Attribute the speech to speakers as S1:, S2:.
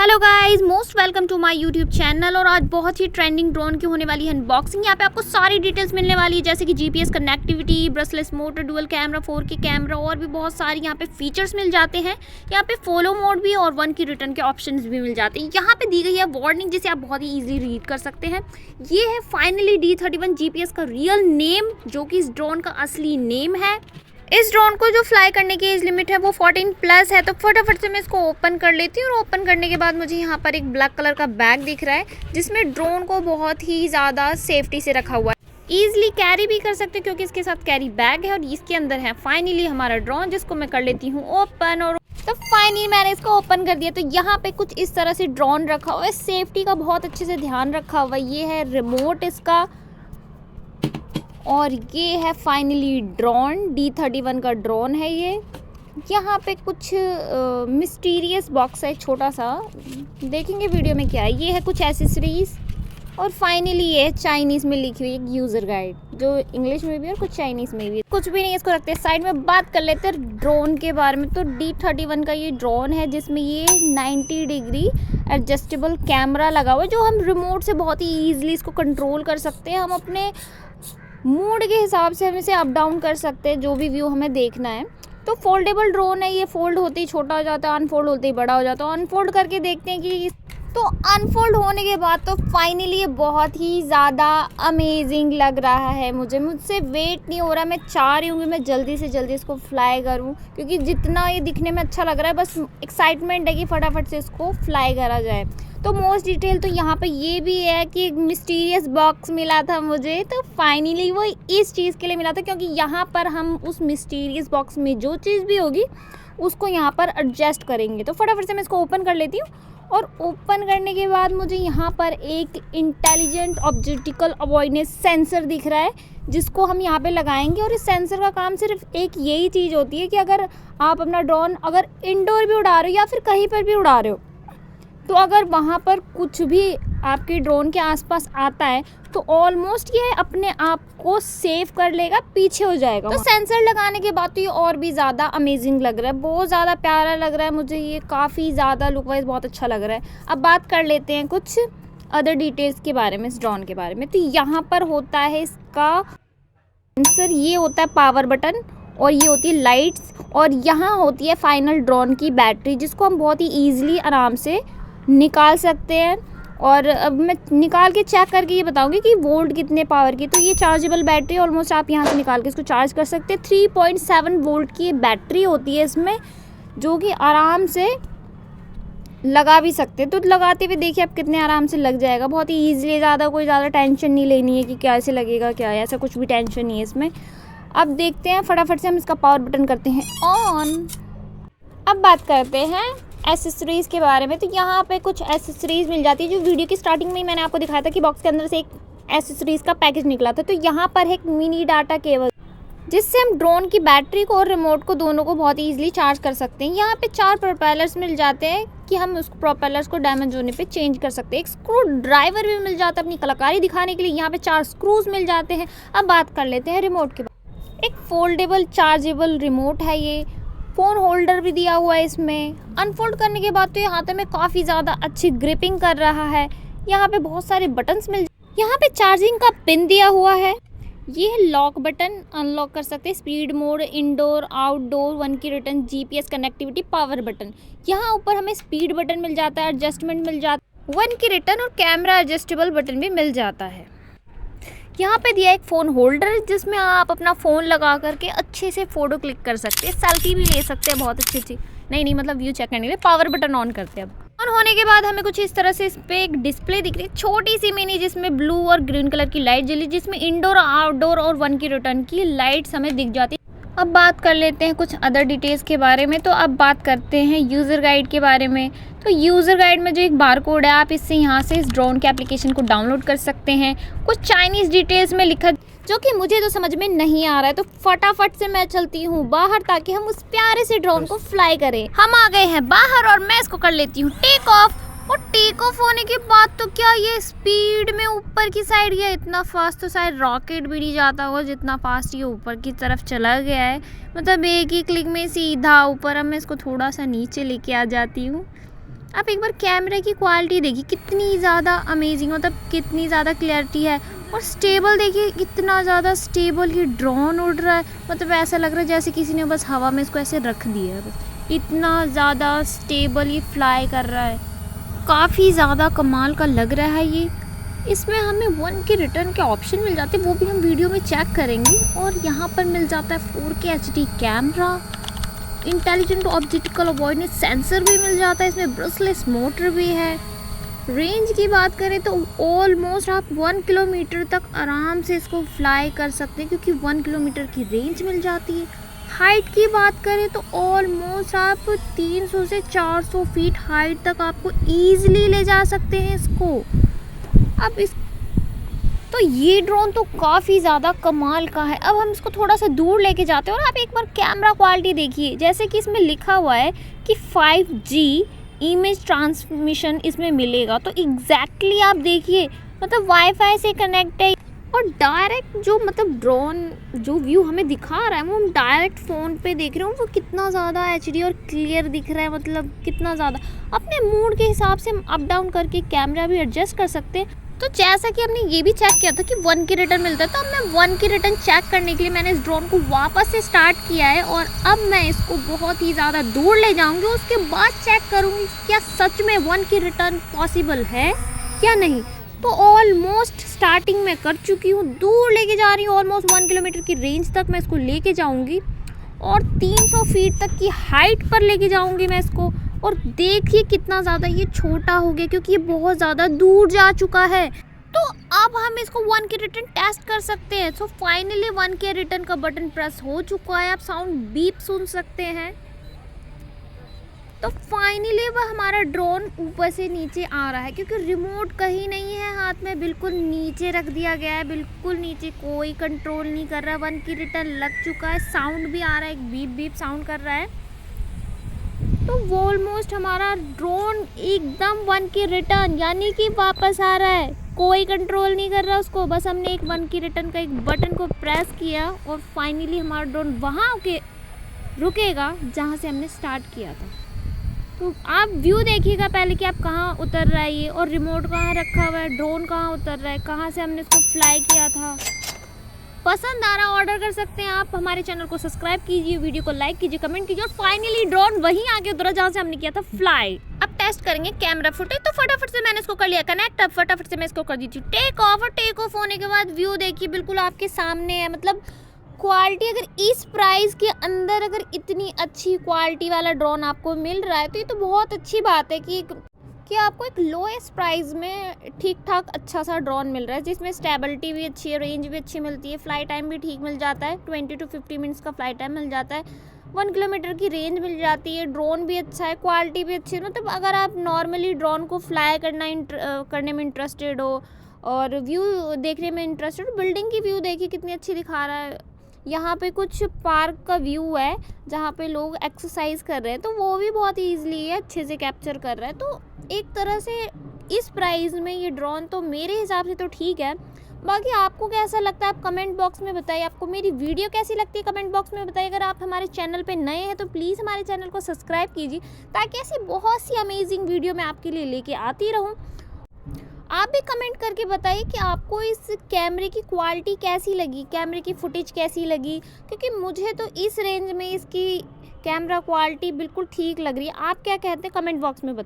S1: Hello guys, most welcome to my YouTube channel. और आज बहुत ही ट्रेंडिंग ड्रोन की होने वाली है अनबॉक्सिंग। यहाँ पे आपको सारी डिटेल्स मिलने वाली है, जैसे कि GPS connectivity, brushless motor, dual camera, 4K camera और भी बहुत सारी यहाँ पे फीचर्स मिल जाते हैं। यहाँ पे फॉलो मोड भी और 1 की रिटर्न के ऑप्शंस भी मिल जाते हैं। यहाँ पे दी गई है वार्निंग, जिसे आप बहुत ही ईजिली रीड कर सकते हैं। ये है फाइनली D31 जीपीएस का रियल नेम, जो कि इस ड्रोन का असली नेम है। इस ड्रोन को जो फ्लाई करने की एज लिमिट है वो 14+ है। तो फटाफट से मैं इसको ओपन कर लेती हूँ। और ओपन करने के बाद मुझे यहाँ पर एक ब्लैक कलर का बैग दिख रहा है, जिसमें ड्रोन को बहुत ही ज़्यादा सेफ्टी से रखा हुआ है। ईजिली कैरी भी कर सकते हैं, क्योंकि इसके साथ कैरी बैग है। और इसके अंदर है फाइनली हमारा ड्रोन, जिसको मैं कर लेती हूँ ओपन। और तो फाइनली मैंने इसको ओपन कर दिया। तो यहाँ पे कुछ इस तरह से ड्रोन रखा हुआ है। सेफ्टी का बहुत अच्छे से ध्यान रखा हुआ है। ये है रिमोट इसका, और ये है फाइनली ड्रोन। D31 का ड्रोन है ये। यहाँ पे कुछ मिस्टीरियस बॉक्स है छोटा सा, देखेंगे वीडियो में क्या है। ये है कुछ एसेसरीज, और फाइनली ये चाइनीज़ में लिखी हुई एक यूज़र गाइड, जो इंग्लिश में भी और कुछ चाइनीज़ में भी। कुछ भी नहीं, इसको रखते हैं साइड में। बात कर लेते हैं ड्रोन के बारे में। तो D31 का ये ड्रोन है, जिसमें ये 90 डिग्री एडजस्टेबल कैमरा लगा हुआ है, जो हम रिमोट से बहुत ही ईजिली इसको कंट्रोल कर सकते हैं। हम अपने मूड के हिसाब से हम इसे अप डाउन कर सकते हैं, जो भी व्यू हमें देखना है। तो फोल्डेबल ड्रोन है ये, फोल्ड होते ही छोटा हो जाता है, अनफोल्ड होते ही बड़ा हो जाता है। अनफोल्ड करके देखते हैं कि तो अनफोल्ड होने के बाद तो फाइनली ये बहुत ही ज़्यादा अमेजिंग लग रहा है। मुझसे वेट नहीं हो रहा। मैं चाह रही हूँ कि मैं जल्दी से जल्दी इसको फ्लाई करूँ, क्योंकि जितना ये दिखने में अच्छा लग रहा है, बस एक्साइटमेंट है कि फटाफट से इसको फ्लाई करा जाए। तो मोस्ट डिटेल तो यहाँ पे ये भी है कि एक मिस्टीरियस बॉक्स मिला था मुझे। तो फाइनली वो इस चीज़ के लिए मिला था, क्योंकि यहाँ पर हम उस मिस्टीरियस बॉक्स में जो चीज़ भी होगी उसको यहाँ पर एडजस्ट करेंगे। तो फटाफट से मैं इसको ओपन कर लेती हूँ। और ओपन करने के बाद मुझे यहाँ पर एक इंटेलिजेंट ऑब्जेक्टिकल अवॉइडेंस सेंसर दिख रहा है, जिसको हम यहाँ पे लगाएंगे। और इस सेंसर का काम सिर्फ एक यही चीज़ होती है कि अगर आप अपना ड्रोन अगर इंडोर भी उड़ा रहे हो या फिर कहीं पर भी उड़ा रहे हो, तो अगर वहाँ पर कुछ भी आपके ड्रोन के आसपास आता है, तो ऑलमोस्ट ये अपने आप को सेव कर लेगा, पीछे हो जाएगा। तो सेंसर लगाने के बाद तो ये और भी ज़्यादा अमेजिंग लग रहा है, बहुत ज़्यादा प्यारा लग रहा है मुझे। ये काफ़ी ज़्यादा लुक वाइज बहुत अच्छा लग रहा है। अब बात कर लेते हैं कुछ अदर डिटेल्स के बारे में, इस ड्रोन के बारे में। तो यहाँ पर होता है इसका सेंसर, ये होता है पावर बटन, और ये होती है लाइट्स, और यहाँ होती है फाइनल ड्रोन की बैटरी, जिसको हम बहुत ही ईजिली आराम से निकाल सकते हैं। और अब मैं निकाल के चेक करके ये बताऊंगी कि वोल्ट कितने पावर की। तो ये चार्जेबल बैटरी, ऑलमोस्ट आप यहाँ से निकाल के इसको चार्ज कर सकते हैं। 3.7 वोल्ट की बैटरी होती है इसमें, जो कि आराम से लगा भी सकते हैं। तो लगाते हुए देखिए आप कितने आराम से लग जाएगा, बहुत ही ईजिली। कोई ज़्यादा टेंशन नहीं लेनी है कि कैसे लगेगा, क्या है, ऐसा कुछ भी टेंशन नहीं है इसमें। अब देखते हैं, फटाफट से हम इसका पावर बटन करते हैं ऑन। अब बात करते हैं एसेसरीज़ के बारे में। तो यहाँ पे कुछ एसेसरीज़ मिल जाती है, जो वीडियो की स्टार्टिंग में ही मैंने आपको दिखाया था कि बॉक्स के अंदर से एक एसेसरीज़ का पैकेज निकला था। तो यहाँ पर है एक मिनी डाटा केबल, जिससे हम ड्रोन की बैटरी को और रिमोट को दोनों को बहुत ईजिली चार्ज कर सकते हैं। यहाँ पे 4 प्रोपेलर्स मिल जाते हैं कि हम उस प्रोपेलर्स को डैमेज होने पे चेंज कर सकते हैं। एक स्क्रू ड्राइवर भी मिल जाता है अपनी कलाकारी दिखाने के लिए। यहाँ पे 4 स्क्रूज मिल जाते हैं। अब बात कर लेते हैं रिमोट के बारे। एक फोल्डेबल चार्जेबल रिमोट है ये। फ़ोन होल्डर भी दिया हुआ है इसमें। अनफोल्ड करने के बाद तो ये हाथ में काफ़ी ज़्यादा अच्छी ग्रिपिंग कर रहा है। यहाँ पे बहुत सारे बटन्स यहाँ पे चार्जिंग का पिन दिया हुआ है। ये है लॉक बटन, अनलॉक कर सकते हैं। स्पीड मोड, इंडोर, आउटडोर, 1 की return, GPS connectivity, power button. यहाँ ऊपर हमें स्पीड बटन मिल जाता है, एडजस्टमेंट मिल जाता है, 1 की रिटर्न और कैमरा एडजस्टेबल बटन भी मिल जाता है। यहाँ पे दिया एक फ़ोन होल्डर, जिसमें आप अपना फ़ोन लगा करके अच्छे से फ़ोटो क्लिक कर सकते हैं, सेल्फी भी ले सकते हैं बहुत अच्छी। नहीं मतलब व्यू चेक करने के लिए। पावर बटन ऑन करते हैं। अब ऑन होने के बाद हमें कुछ इस तरह से इस पर एक डिस्प्ले दिख रही है, छोटी सी मिनी, जिसमें ब्लू और ग्रीन कलर की लाइट जली, जिसमें इंडोर, आउटडोर और 1 की रिटर्न की लाइट्स हमें दिख जाती है। अब बात कर लेते हैं कुछ अदर डिटेल्स के बारे में। तो अब बात करते हैं यूज़र गाइड के बारे में। तो यूज़र गाइड में जो एक बारकोड है, आप इससे यहाँ से इस ड्रोन के एप्लीकेशन को डाउनलोड कर सकते हैं। कुछ चाइनीज़ डिटेल्स में लिखा, जो कि मुझे तो समझ में नहीं आ रहा है। तो फटाफट से मैं चलती हूँ बाहर, ताकि हम उस प्यारे से ड्रोन को फ्लाई करें। हम आ गए हैं बाहर, और मैं इसको कर लेती हूँ टेक ऑफ। और टेक ऑफ होने के बाद तो क्या ये स्पीड में ऊपर की साइड गया, इतना फास्ट तो शायद रॉकेट भी नहीं जाता होगा जितना फास्ट ये ऊपर की तरफ चला गया है। मतलब एक ही क्लिक में सीधा ऊपर। अब मैं इसको थोड़ा सा नीचे लेके आ जाती हूँ। आप एक बार कैमरे की क्वालिटी देखिए कितनी ज़्यादा अमेजिंग, मतलब कितनी ज़्यादा क्लैरिटी है। और स्टेबल देखिए, कितना ज़्यादा स्टेबल ये ड्रोन उड़ रहा है, मतलब ऐसा लग रहा है जैसे किसी ने बस हवा में इसको ऐसे रख दिया है बस। इतना ज़्यादा स्टेबल ये फ्लाई कर रहा है, काफ़ी ज़्यादा कमाल का लग रहा है ये। इसमें हमें 1K रिटर्न के ऑप्शन मिल जाते हैं, वो भी हम वीडियो में चेक करेंगे। और यहाँ पर मिल जाता है 4K HD camera, intelligent optical avoidance sensor भी मिल जाता है, इसमें ब्रशलेस मोटर भी है। रेंज की बात करें तो ऑलमोस्ट आप 1 किलोमीटर तक आराम से इसको फ्लाई कर सकते हैं, क्योंकि 1 किलोमीटर की रेंज मिल जाती है। हाइट की बात करें तो ऑलमोस्ट आप 300 से 400 फीट हाइट तक आपको ईजिली ले जा सकते हैं इसको। अब इस तो ये ड्रोन तो काफ़ी ज़्यादा कमाल का है। अब हम इसको थोड़ा सा दूर लेके जाते हैं और आप एक बार कैमरा क्वालिटी देखिए, जैसे कि इसमें लिखा हुआ है कि 5G इमेज ट्रांसमिशन इसमें मिलेगा। तो एग्जैक्टली आप देखिए, मतलब वाईफाई से कनेक्ट है और डायरेक्ट जो मतलब ड्रोन जो व्यू हमें दिखा रहा है वो हम डायरेक्ट फ़ोन पे देख रहे हो, वो कितना ज़्यादा HD और क्लियर दिख रहा है, मतलब कितना ज़्यादा। अपने मूड के हिसाब से हम अप डाउन करके कैमरा भी एडजस्ट कर सकते हैं। तो जैसा कि हमने ये भी चेक किया था कि 1K रिटर्न मिलता है, तो अब मैं 1K रिटर्न चेक करने के लिए मैंने इस ड्रोन को वापस से स्टार्ट किया है। और अब मैं इसको बहुत ही ज़्यादा दूर ले जाऊंगी, उसके बाद चेक करूंगी क्या सच में 1K रिटर्न पॉसिबल है या नहीं। तो ऑलमोस्ट स्टार्टिंग में कर चुकी हूँ, दूर लेके जा रही हूँ, ऑलमोस्ट 1 किलोमीटर की रेंज तक मैं इसको लेके जाऊँगी और 300 फीट तक की हाइट पर लेके जाऊँगी मैं इसको। और देखिए कितना ज़्यादा ये छोटा हो गया, क्योंकि ये बहुत ज़्यादा दूर जा चुका है। तो अब हम इसको 1K रिटर्न टेस्ट कर सकते हैं। सो फाइनली 1K रिटर्न का बटन प्रेस हो चुका है, आप साउंड बीप सुन सकते हैं। तो फाइनली वह हमारा ड्रोन ऊपर से नीचे आ रहा है, क्योंकि रिमोट कहीं नहीं है हाथ में, बिल्कुल नीचे रख दिया गया है, बिल्कुल नीचे, कोई कंट्रोल नहीं कर रहा है। 1K रिटर्न लग चुका है, साउंड भी आ रहा है, एक बीप बीप साउंड कर रहा है। तो ऑलमोस्ट हमारा ड्रोन एकदम 1K रिटर्न यानी कि वापस आ रहा है, कोई कंट्रोल नहीं कर रहा उसको, बस हमने एक 1K रिटर्न का एक बटन को प्रेस किया और फाइनली हमारा ड्रोन वहाँ के रुकेगा जहाँ से हमने स्टार्ट किया था। तो आप व्यू देखिएगा पहले कि आप कहाँ उतर रहा है ये, और रिमोट कहाँ रखा हुआ है, ड्रोन कहाँ उतर रहा है, कहाँ से हमने इसको फ्लाई किया था। पसंद आ रहा ऑर्डर कर सकते हैं आप। हमारे चैनल को सब्सक्राइब कीजिए, वीडियो को लाइक कीजिए, कमेंट कीजिए। और फाइनली ड्रोन वहीं आके उतरा जहाँ से हमने किया था फ्लाई। अब टेस्ट करेंगे कैमरा फुटेज। तो फटाफट से मैंने इसको कर लिया कनेक्ट। अब फटाफट से मैं इसको कर दी थी टेक ऑफ, और टेक ऑफ होने के बाद व्यू देखिए बिल्कुल आपके सामने है। मतलब क्वालिटी अगर इस प्राइस के अंदर अगर इतनी अच्छी क्वालिटी वाला ड्रोन आपको मिल रहा है तो ये तो बहुत अच्छी बात है कि आपको एक लोएस्ट प्राइस में ठीक ठाक अच्छा सा ड्रोन मिल रहा है, जिसमें स्टेबिलिटी भी अच्छी है, रेंज भी अच्छी मिलती है, फ्लाई टाइम भी ठीक मिल जाता है, 20 to 50 मिनट्स का फ्लाई टाइम मिल जाता है, 1 किलोमीटर की रेंज मिल जाती है, ड्रोन भी अच्छा है, क्वालिटी भी अच्छी है। मतलब अगर आप नॉर्मली ड्रोन को फ्लाई करने में इंटरेस्टेड हो और व्यू देखने में इंटरेस्टेड हो, बिल्डिंग की व्यू देखिए कितनी अच्छी दिखा रहा है। यहाँ पे कुछ पार्क का व्यू है जहाँ पे लोग एक्सरसाइज कर रहे हैं, तो वो भी बहुत ईजिली अच्छे से कैप्चर कर रहा है। तो एक तरह से इस प्राइस में ये ड्रोन तो मेरे हिसाब से तो ठीक है। बाकी आपको कैसा लगता है आप कमेंट बॉक्स में बताइए, आपको मेरी वीडियो कैसी लगती है कमेंट बॉक्स में बताइए। अगर आप हमारे चैनल पे नए हैं तो प्लीज़ हमारे चैनल को सब्सक्राइब कीजिए, ताकि ऐसी बहुत सी अमेजिंग वीडियो मैं आपके लिए लेके आती रहूँ। आप भी कमेंट करके बताइए कि आपको इस कैमरे की क्वालिटी कैसी लगी, कैमरे की फुटेज कैसी लगी, क्योंकि मुझे तो इस रेंज में इसकी कैमरा क्वालिटी बिल्कुल ठीक लग रही है। आप क्या कहते हैं कमेंट बॉक्स में बताइए।